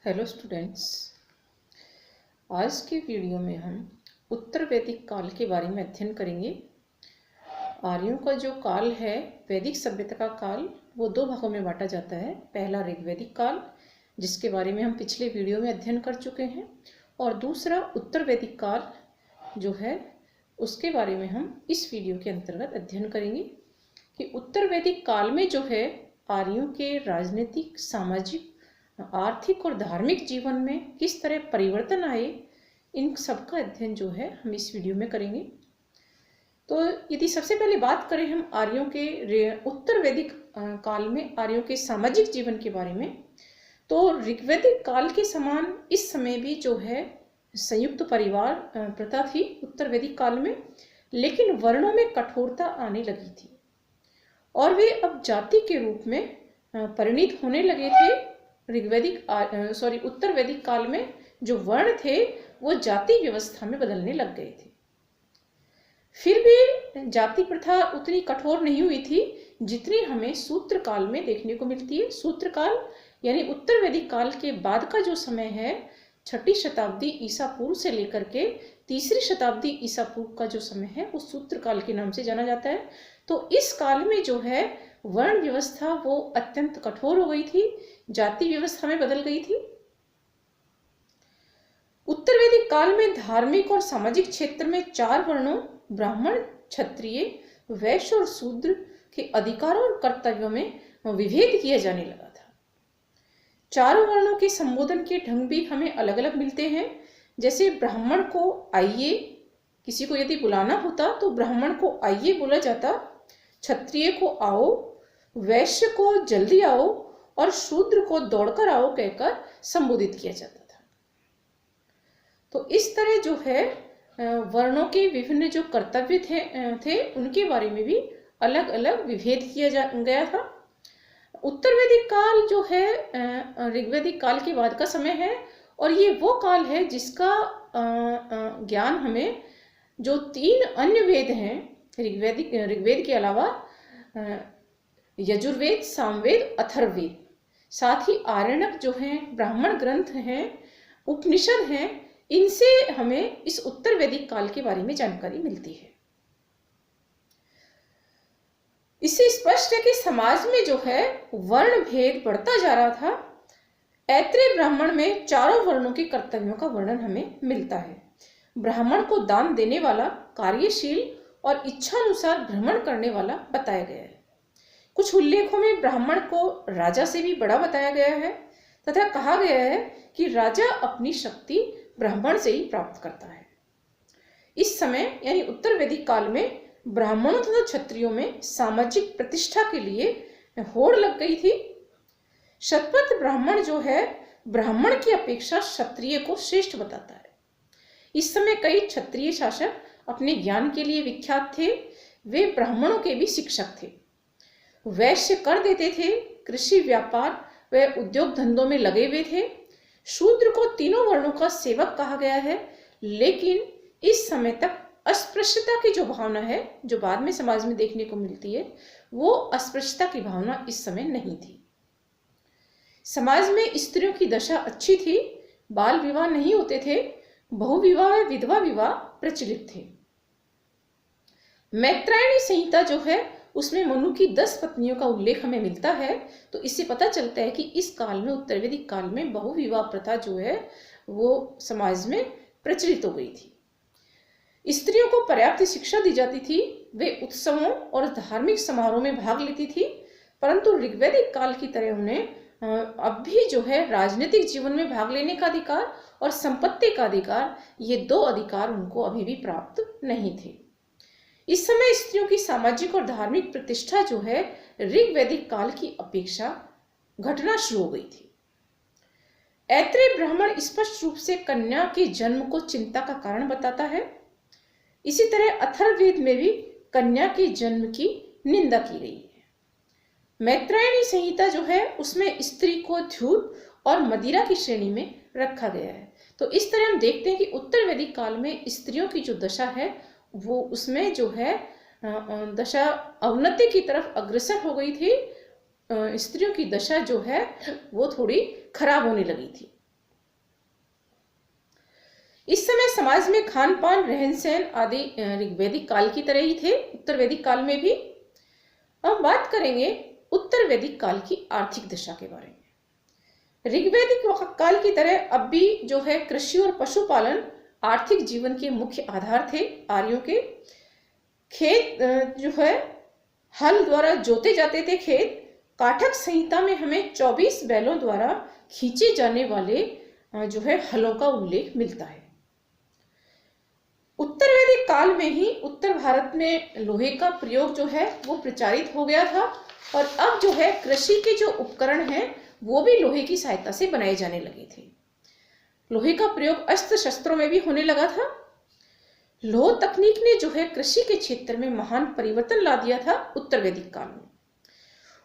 Hello students. आज के video में हम उत्तर वैदिक काल के बारे में अध्ययन करेंगे। आर्यों का जो काल है, वैदिक सभ्यता का काल, वो दो भागों में बांटा जाता है। पहला ऋग्वैदिक काल, जिसके बारे में हम पिछले वीडियो में अध्ययन कर चुके हैं, और दूसरा उत्तर वैदिक काल जो है, उसके बारे में हम इस वीडियो के अंतर्गत अध्ययन करेंगे कि उत्तर वैदिक काल में जो है आर्यों के राजनीतिक, सामाजिक, आर्थिक और धार्मिक जीवन में किस तरह परिवर्तन आए, इन सब का अध्ययन जो है हम इस वीडियो में करेंगे। तो यदि सबसे पहले बात करें हम आर्यों के उत्तर वैदिक काल में आर्यों के सामाजिक जीवन के बारे में, तो ऋग्वैदिक काल के समान इस समय भी जो है संयुक्त परिवार प्रथा थी उत्तर वैदिक काल में, लेकिन वर्णों में कठोरता आने लगी थी और वे अब जाति के रूप में परिणित होने लगे थे। उत्तर वैदिक काल में जो वर्ण थे वो जाति व्यवस्था में बदलने लग गए थे। फिर भी जाति प्रथा उतनी कठोर नहीं हुई थी जितनी हमें सूत्र काल में देखने को मिलती है। सूत्र काल यानी उत्तर वैदिक काल के बाद का जो समय है, 6ठी शताब्दी ईसा पूर्व से लेकर के 3री शताब्दी ईसा पूर्व का जो समय है, वो सूत्र काल के नाम से जाना जाता है। तो इस काल में जो है वर्ण व्यवस्था वो अत्यंत कठोर हो गई थी, जाति व्यवस्था में बदल गई थी। उत्तर वैदिक काल में धार्मिक और सामाजिक क्षेत्र में 4 वर्णों ब्राह्मण, क्षत्रिय, वैश्य और शूद्र के अधिकारों और कर्तव्यों में विभेद किया जाने लगा था। चारों वर्णों के संबोधन के ढंग भी हमें अलग अलग मिलते हैं। जैसे ब्राह्मण को आइए, किसी को यदि बुलाना होता तो ब्राह्मण को आइए बोला जाता, क्षत्रिय को आओ, वैश्य को जल्दी आओ और शूद्र को दौड़कर आओ कहकर संबोधित किया जाता था। तो इस तरह जो है वर्णों के विभिन्न जो कर्तव्य थे उनके बारे में भी अलग अलग विभेद किया गया था। उत्तर वैदिक काल जो है ऋग्वैदिक काल के बाद का समय है, और ये वो काल है जिसका ज्ञान हमें जो 3 अन्य वेद हैं ऋग्वेद के अलावा, यजुर्वेद, सामवेद, अथर्ववेद, साथ ही आरण्यक जो हैं, ब्राह्मण ग्रंथ हैं, उपनिषद हैं, इनसे हमें इस उत्तर वैदिक काल के बारे में जानकारी मिलती है। इससे स्पष्ट है कि समाज में जो है वर्ण भेद बढ़ता जा रहा था। ऐत्रेय ब्राह्मण में चारों वर्णों के कर्तव्यों का वर्णन हमें मिलता है। ब्राह्मण को दान देने वाला, कार्यशील और इच्छानुसार भ्रमण करने वाला बताया गया है। कुछ उल्लेखों में ब्राह्मण को राजा से भी बड़ा बताया गया है तथा कहा गया है कि राजा अपनी शक्ति ब्राह्मण से ही प्राप्त करता है। इस समय यानी उत्तर वैदिक काल में ब्राह्मणों तथा क्षत्रियों में सामाजिक प्रतिष्ठा के लिए होड़ लग गई थी। शतपथ ब्राह्मण जो है ब्राह्मण की अपेक्षा क्षत्रिय को श्रेष्ठ बताता है। इस समय कई क्षत्रिय शासक अपने ज्ञान के लिए विख्यात थे। वे ब्राह्मणों के भी शिक्षक थे। वैश्य कर देते थे, कृषि, व्यापार व उद्योग धंधों में लगे हुए थे। शूद्र को तीनों वर्णों का सेवक कहा गया है, लेकिन इस समय तक अस्पृश्यता की जो भावना है, जो बाद में समाज में देखने को मिलती है, वो अस्पृश्यता की भावना इस समय नहीं थी। समाज में स्त्रियों की दशा अच्छी थी, बाल विवाह नहीं होते थे, बहुविवाह व विधवा विवाह प्रचलित थे। मैत्रायणी संहिता जो है उसमें मनु की 10 पत्नियों का उल्लेख हमें मिलता है। तो इससे पता चलता है कि इस काल में, उत्तर वैदिक काल में, बहुविवाह प्रथा जो है वो समाज में प्रचलित हो गई थी। स्त्रियों को पर्याप्त शिक्षा दी जाती थी। वे उत्सवों और धार्मिक समारोह में भाग लेती थी, परंतु ऋग्वैदिक काल की तरह उन्हें अब भी जो है राजनीतिक जीवन में भाग लेने का अधिकार और संपत्ति का अधिकार, ये 2 अधिकार उनको अभी भी प्राप्त नहीं थे। इस समय स्त्रियों की सामाजिक और धार्मिक प्रतिष्ठा जो है ऋग्वैदिक काल की अपेक्षा घटना शुरू हो गई थी। ऐत्रेय ब्राह्मण स्पष्ट रूप से कन्या के जन्म को चिंता का कारण बताता है। इसी तरह अथर्ववेद में भी कन्या के जन्म की निंदा की गई है। मैत्रायणी संहिता जो है उसमें स्त्री को द्यूत और मदिरा की श्रेणी में रखा गया है। तो इस तरह हम देखते हैं कि उत्तर वैदिक काल में स्त्रियों की जो दशा है वो उसमें जो है दशा अवनति की तरफ अग्रसर हो गई थी। स्त्रियों की दशा जो है वो थोड़ी खराब होने लगी थी। इस समय समाज में खान पान रहन सहन आदि ऋग्वैदिक काल की तरह ही थे, उत्तर वैदिक काल में भी। अब बात करेंगे उत्तर वैदिक काल की आर्थिक दशा के बारे में। ऋग्वैदिक काल की तरह अब भी जो है कृषि और पशुपालन आर्थिक जीवन के मुख्य आधार थे आर्यों के। खेत जो है हल द्वारा जोते जाते थे खेत। काठक संहिता में हमें 24 बैलों द्वारा खींचे जाने वाले जो है हलों का उल्लेख मिलता है। उत्तर वैदिक काल में ही उत्तर भारत में लोहे का प्रयोग जो है वो प्रचारित हो गया था, और अब जो है कृषि के जो उपकरण हैं वो भी लोहे की सहायता से बनाए जाने लगे थे। लोहे का प्रयोग अस्त्र शस्त्रों में भी होने लगा था। लौह तकनीक ने जो है कृषि के क्षेत्र में महान परिवर्तन ला दिया था उत्तर वैदिक काल में।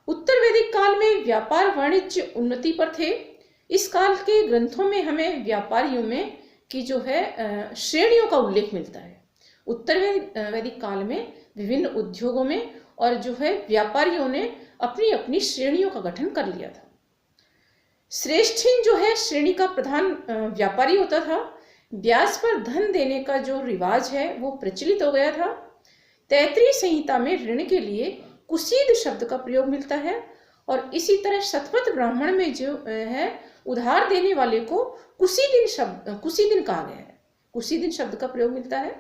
उत्तर वैदिक काल में व्यापार वाणिज्य उन्नति पर थे। इस काल के ग्रंथों में हमें व्यापारियों में की जो है श्रेणियों का उल्लेख मिलता है। उत्तर वैदिक काल में विभिन्न उद्योगों में और जो है व्यापारियों ने अपनी अपनी श्रेणियों का गठन कर लिया था। श्रेष्ठीन जो है श्रेणी का प्रधान व्यापारी होता था। ब्याज पर धन देने का जो रिवाज है वो प्रचलित हो गया था। तैत्तिरीय संहिता में ऋण के लिए कुसीद शब्द का प्रयोग मिलता है, और इसी तरह शतपथ ब्राह्मण में जो है उधार देने वाले को कुसीदिन कहा गया है। कुसीदिन शब्द का प्रयोग मिलता है।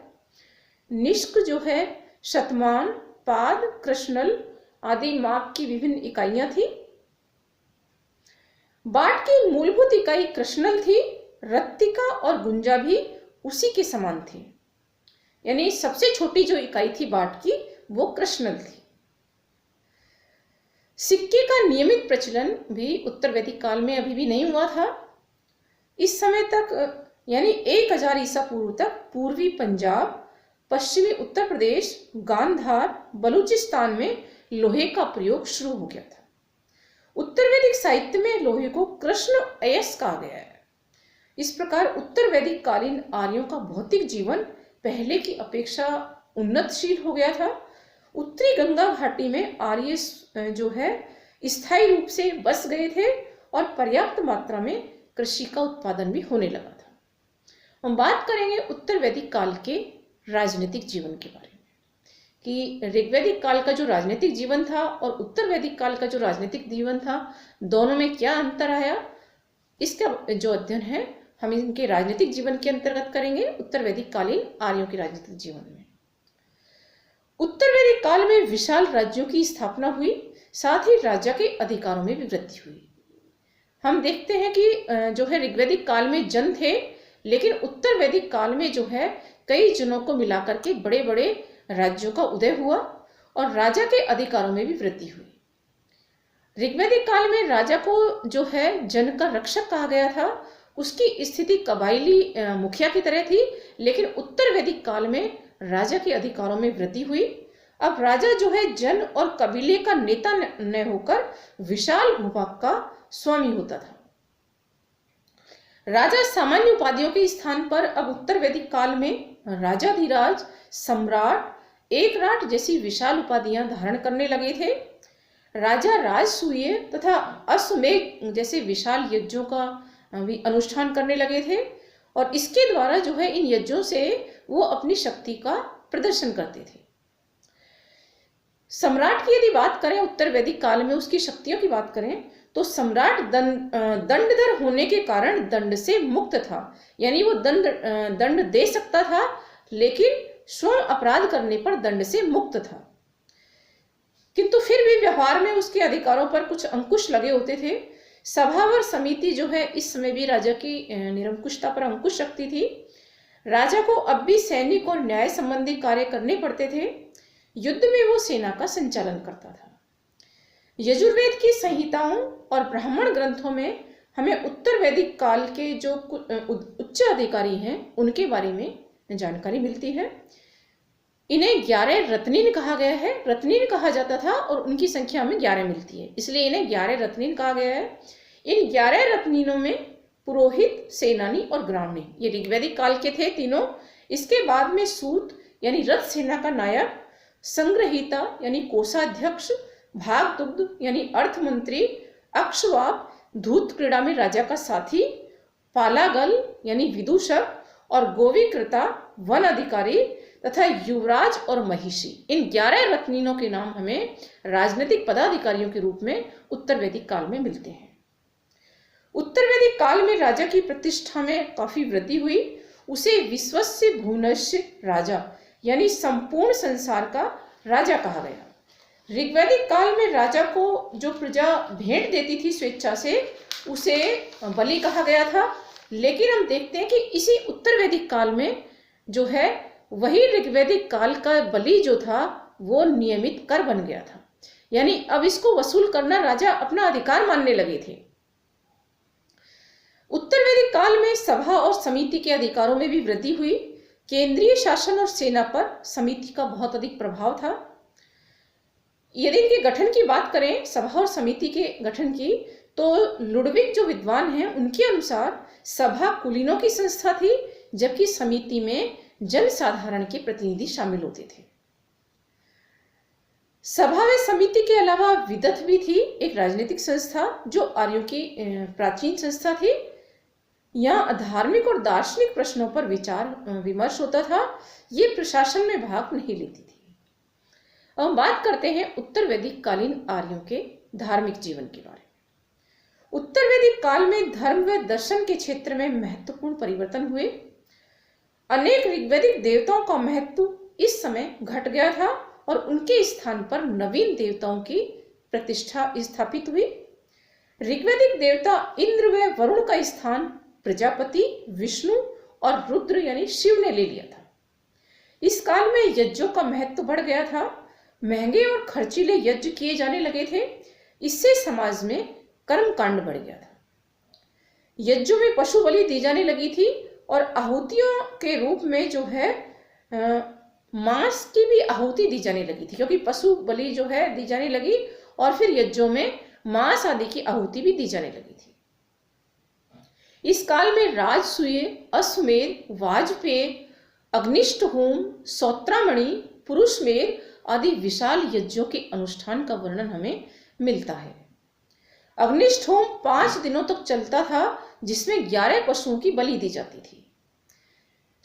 निष्क जो है शतमान, पाद, कृष्णल आदि माप की विभिन्न इकाइयां थी। बाट की मूलभूत इकाई कृष्णल थी। रत्तिका और गुंजा भी उसी के समान थी, यानी सबसे छोटी जो इकाई थी बाट की वो कृष्णल थी। सिक्के का नियमित प्रचलन भी उत्तर वैदिक काल में अभी भी नहीं हुआ था। इस समय तक यानी 1000 ईसा पूर्व तक पूर्वी पंजाब, पश्चिमी उत्तर प्रदेश, गांधार, बलूचिस्तान में लोहे का प्रयोग शुरू हो गया था। उत्तर वैदिक साहित्य में लोहे को कृष्ण अयस कहा गया है। इस प्रकार उत्तर वैदिक कालीन आर्यों का भौतिक जीवन पहले की अपेक्षा उन्नतशील हो गया था। उत्तरी गंगा घाटी में आर्य जो है स्थायी रूप से बस गए थे और पर्याप्त मात्रा में कृषि का उत्पादन भी होने लगा था। हम बात करेंगे उत्तर वैदिक काल के राजनीतिक जीवन के बारे में कि ऋग्वैदिक काल का जो राजनीतिक जीवन था और उत्तर वैदिक काल का जो राजनीतिक जीवन था, दोनों में क्या अंतर आया। इसका जो अध्ययन है हम इनके राजनीतिक जीवन के अंतर्गत करेंगे, उत्तर वैदिक कालीन आर्यों के राजनीतिक जीवन में। उत्तर वैदिक काल में विशाल राज्यों की स्थापना हुई, साथ ही राजा के अधिकारों में भी वृद्धि हुई। हम देखते हैं कि जो है ऋग्वैदिक काल में जन थे, लेकिन उत्तर वैदिक काल में जो है कई जनों को मिलाकर के बड़े बड़े राज्यों का उदय हुआ और राजा के अधिकारों में भी वृद्धि हुई। ऋग्वैदिक काल में राजा को जो है जन का रक्षक कहा गया था। उसकी स्थिति कबायली मुखिया की तरह थी, लेकिन उत्तर वैदिक काल में राजा के अधिकारों में वृद्धि हुई। अब राजा जो है जन और कबीले का नेता न होकर विशाल भूभाग का स्वामी होता था। राजा सामान्य उपाधियों के स्थान पर अब उत्तर वैदिक काल में राजाधिराज, सम्राट, एकराट जैसी विशाल उपाधियां धारण करने लगे थे। राजा राजसूय तथा अश्वमेध जैसे विशाल यज्ञों का भी अनुष्ठान करने लगे थे, और इसके द्वारा जो है इन यज्ञों से वो अपनी शक्ति का प्रदर्शन करते थे। सम्राट की यदि बात करें उत्तर वैदिक काल में, उसकी शक्तियों की बात करें तो सम्राट दंडधर होने के कारण दंड से मुक्त था, यानी वो दंड दे सकता था, लेकिन स्वयं अपराध करने पर दंड से मुक्त था। किंतु फिर भी व्यवहार में उसके अधिकारों पर कुछ अंकुश लगे होते थे। सभावर समिति जो है इस समय भी राजा की निरंकुशता पर अंकुश रखती थी। राजा को अब भी सैनिक और न्याय संबंधी कार्य करने पड़ते थे। युद्ध में वो सेना का संचालन करता था। यजुर्वेद की संहिताओं और ब्राह्मण ग्रंथों में हमें उत्तर वैदिक काल के जो उच्च अधिकारी हैं उनके बारे में जानकारी मिलती है। इन्हें 11 रत्नीन कहा गया है। रत्नीन कहा जाता था और उनकी संख्या हमें 11 मिलती है, इसलिए इन्हें 11 रत्नीन कहा गया है। इन 11 रत्नीनों में पुरोहित, सेनानी और ग्रामणी, ये ऋग्वैदिक काल के थे तीनों। इसके बाद में सूत यानी रथ सेना का नायक, संग्रहीता यानी कोषाध्यक्ष, भागदुग्ध यानी अर्थमंत्री, अक्षवाप धूत क्रीड़ा में राजा का साथी, पालागल यानी विदूषक और गोविकृता वन अधिकारी तथा युवराज और महिषी, इन 11 रत्नीनों के नाम हमें राजनीतिक पदाधिकारियों के रूप में उत्तर वैदिक काल में मिलते हैं। उत्तर वैदिक काल में राजा की प्रतिष्ठा में काफी वृद्धि हुई। उसे विश्वस्य भुवनस्य राजा यानी संपूर्ण संसार का राजा कहा गया। ऋग्वैदिक काल में राजा को जो प्रजा भेंट देती थी स्वेच्छा से, उसे बलि कहा गया था। लेकिन हम देखते हैं कि इसी उत्तर वैदिक काल में जो है वही ऋग्वैदिक काल का बलि जो था वो नियमित कर बन गया था, यानी अब इसको वसूल करना राजा अपना अधिकार मानने लगे थे। उत्तर वैदिक काल में सभा और समिति के अधिकारों में भी वृद्धि हुई। केंद्रीय शासन और सेना पर समिति का बहुत अधिक प्रभाव था। यदि इनके गठन की बात करें, सभा और समिति के गठन की, तो लुडविग जो विद्वान हैं उनके अनुसार सभा कुलीनों की संस्था थी, जबकि समिति में जनसाधारण के प्रतिनिधि शामिल होते थे। सभा व समिति के अलावा विदथ भी थी, एक राजनीतिक संस्था जो आर्यों की प्राचीन संस्था थी। यहाँ धार्मिक और दार्शनिक प्रश्नों पर विचार विमर्श होता था। ये प्रशासन में भाग नहीं लेती थी। अब हम बात करते हैं उत्तर वैदिक कालीन आर्यों के धार्मिक जीवन के बारे में। उत्तर वैदिक काल में धर्म व दर्शन के क्षेत्र में महत्वपूर्ण परिवर्तन हुए। अनेक ऋग्वैदिक देवताओं का महत्व इस समय घट गया था और उनके स्थान पर नवीन देवताओं की प्रतिष्ठा स्थापित हुई। ऋग्वैदिक देवता इंद्र व वरुण का स्थान प्रजापति, विष्णु और रुद्र यानी शिव ने ले लिया था। इस काल में यज्ञों का महत्व बढ़ गया था। महंगे और खर्चीले यज्ञ किए जाने लगे थे। इससे समाज में कर्म कांड बढ़ गया था। यज्ञों में पशु बलि दी जाने लगी थी और आहुतियों के रूप में जो है मांस की भी आहुति दी जाने लगी थी, क्योंकि पशु बलि जो है दी जाने लगी और फिर यज्ञों में मांस आदि की आहुति भी दी जाने लगी थी। इस काल में राजसूय, अश्वमेध, वाजपेय, अग्निष्ट होम, सौत्रामणि, पुरुषमेध आदि विशाल यज्ञों के अनुष्ठान का वर्णन हमें मिलता है। अग्निष्ट होम 5 दिनों तक चलता था, जिसमें 11 पशुओं की बलि दी जाती थी।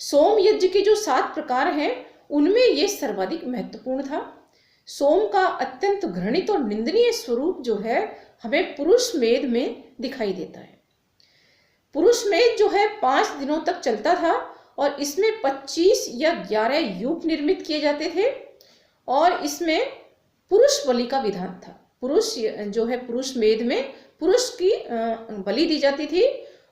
सोम यज्ञ के जो 7 प्रकार हैं, उनमें यह सर्वाधिक महत्वपूर्ण था। सोम का अत्यंत घृणित और निंदनीय स्वरूप जो है हमें पुरुषमेध में दिखाई देता है। पुरुषमेध जो है 5 दिनों तक चलता था और इसमें 25 या 11 यूप निर्मित किए जाते थे और इसमें पुरुष बलि का विधान था। पुरुष जो है पुरुषमेध में पुरुष की बलि दी जाती थी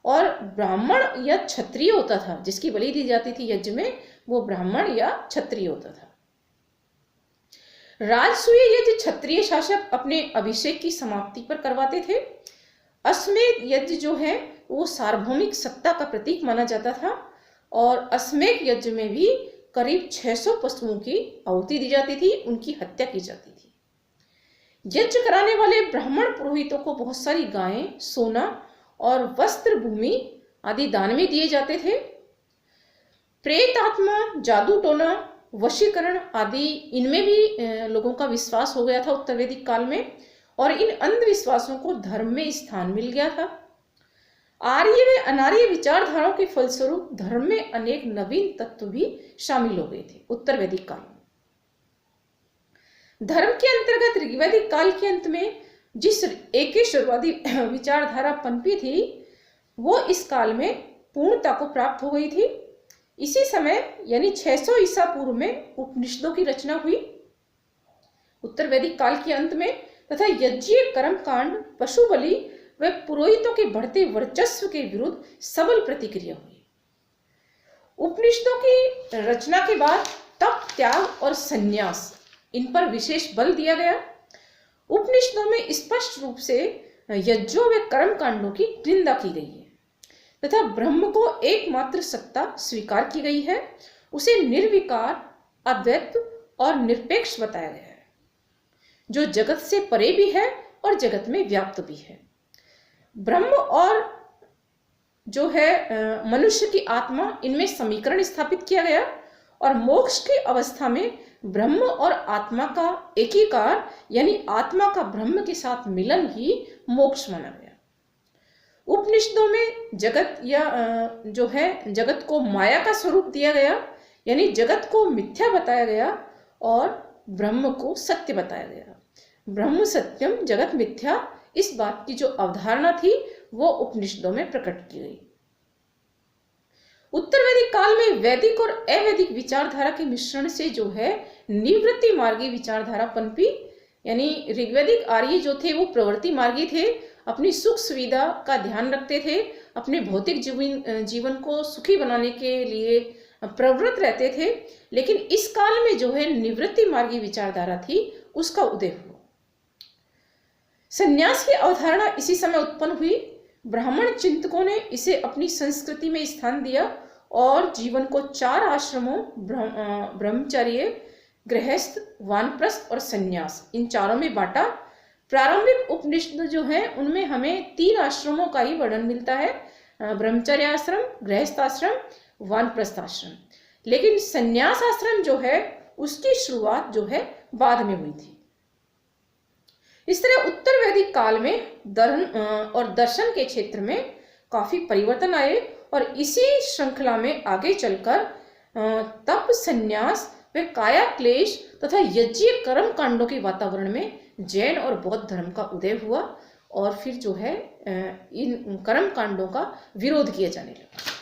और ब्राह्मण या क्षत्रिय होता था, जिसकी बलि दी जाती थी यज्ञ में, वो ब्राह्मण या क्षत्रिय होता था। राजसूय यज्ञ क्षत्रिय शासक अपने अभिषेक की समाप्ति पर करवाते थे। अश्वमेध यज्ञ जो है वो सार्वभौमिक सत्ता का प्रतीक माना जाता था और अश्वमेध यज्ञ में भी करीब 600 पशुओं की आहुति दी जाती थी, उनकी हत्या की जाती थी। यज्ञ कराने वाले ब्राह्मण पुरोहितों को बहुत सारी गायें, सोना और वस्त्र, भूमि आदि दान में दिए जाते थे। प्रेत आत्मा, जादू टोना, वशीकरण आदि इनमें भी लोगों का विश्वास हो गया था उत्तर वैदिक काल में और इन अंधविश्वासों को धर्म में स्थान मिल गया था। आर्य व अनार्य विचारधाराओं के फलस्वरूप धर्म में अनेक नवीन तत्व भी शामिल हो गए थे उत्तर वैदिक काल में। धर्म के अंतर्गत ऋग्वैदिक काल के अंत में जिस एकेश्वरवादी विचारधारा पनपी थी वो इस काल में पूर्णता को प्राप्त हो गई थी। इसी समय यानी 600 ईसा पूर्व में उपनिषदों की रचना हुई उत्तर वैदिक काल के अंत में तथा यज्ञीय कर्म कांड, पशु बलि व पुरोहितों के बढ़ते वर्चस्व के विरुद्ध सबल प्रतिक्रिया हुई। उपनिषदों की रचना के बाद तप, त्याग और संन्यास इन पर विशेष बल दिया गया। उपनिषदों में स्पष्ट रूप से यज्ञों व कर्म कांडों की निंदा की गई है तथा ब्रह्म को एकमात्र सत्ता स्वीकार की गई है। उसे निर्विकार, अद्वैत और निरपेक्ष बताया गया है, जो जगत से परे भी है और जगत में व्याप्त भी है। ब्रह्म और जो है मनुष्य की आत्मा, इनमें समीकरण स्थापित किया गया और मोक्ष की अवस्था में ब्रह्म और आत्मा का एकीकार यानी आत्मा का ब्रह्म के साथ मिलन ही मोक्ष माना गया। उपनिषदों में जगत या जो है जगत को माया का स्वरूप दिया गया, यानी जगत को मिथ्या बताया गया और ब्रह्म को सत्य बताया गया। ब्रह्म सत्यम जगत मिथ्या, इस बात की जो अवधारणा थी वो उपनिषदों में प्रकट की गई। उत्तर वैदिक काल में वैदिक और अवैदिक विचारधारा के मिश्रण से जो है निवृत्ति मार्गी विचारधारा पनपी, यानी ऋग्वैदिक आर्य जो थे वो प्रवृत्ति मार्गी थे, अपनी सुख सुविधा का ध्यान रखते थे, अपने भौतिक जीवन को सुखी बनाने के लिए प्रवृत्त रहते थे। लेकिन इस काल में जो है निवृत्ति मार्गी विचारधारा थी उसका उदय हुआ। संन्यास की अवधारणा इसी समय उत्पन्न हुई। ब्राह्मण चिंतकों ने इसे अपनी संस्कृति में स्थान दिया और जीवन को 4 आश्रमों ब्रह्मचर्य, गृहस्थ, वानप्रस्थ और संन्यास, इन चारों में बांटा। प्रारंभिक उपनिषद जो है उनमें हमें 3 आश्रमों का ही वर्णन मिलता है, ब्रह्मचर्य आश्रम, गृहस्थ आश्रम, वानप्रस्थ आश्रम। लेकिन संन्यास आश्रम जो है उसकी शुरुआत जो है बाद में हुई थी। इस तरह उत्तर वैदिक काल में धर्म और दर्शन के क्षेत्र में काफी परिवर्तन आए और इसी श्रृंखला में आगे चलकर तप, संन्यास व काया क्लेश तथा यज्ञीय कर्म कांडों के वातावरण में जैन और बौद्ध धर्म का उदय हुआ और फिर जो है इन कर्म कांडों का विरोध किया जाने लगा।